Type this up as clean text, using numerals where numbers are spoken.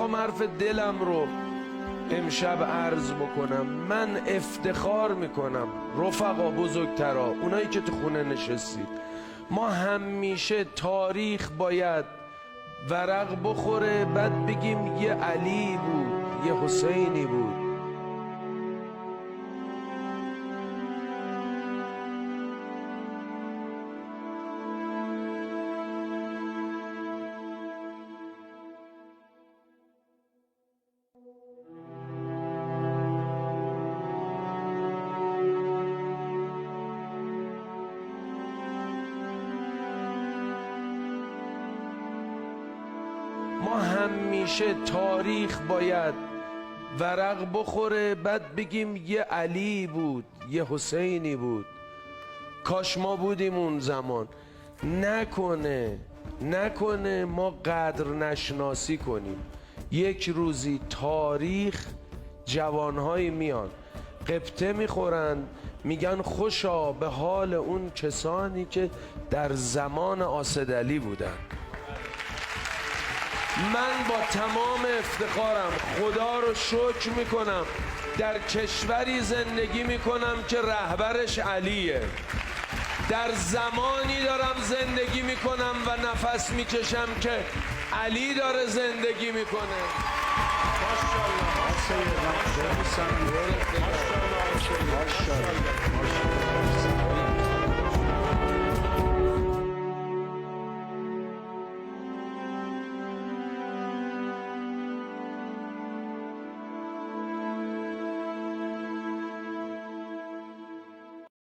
میخوام حرف دلم رو امشب عرض بکنم. من افتخار میکنم رفقا، بزرگترا، اونایی که تو خونه نشستید، ما همیشه تاریخ باید ورق بخوره بعد بگیم یه علی بود، یه حسینی بود. ما همیشه تاریخ باید ورق بخوره بعد بگیم یه علی بود، یه حسینی بود. کاش ما بودیم اون زمان. نکنه ما قدر نشناسی کنیم. یک روزی تاریخ جوانهایی میان قبطه میخورن، میگن خوشا به حال اون کسانی که در زمان آسدعلی بودن. من با تمام افتخارم خدا رو شکر میکنم در کشوری زندگی میکنم که رهبرش علیه. در زمانی دارم زندگی میکنم و نفس میکشم که علی داره زندگی میکنه. ماشاءالله.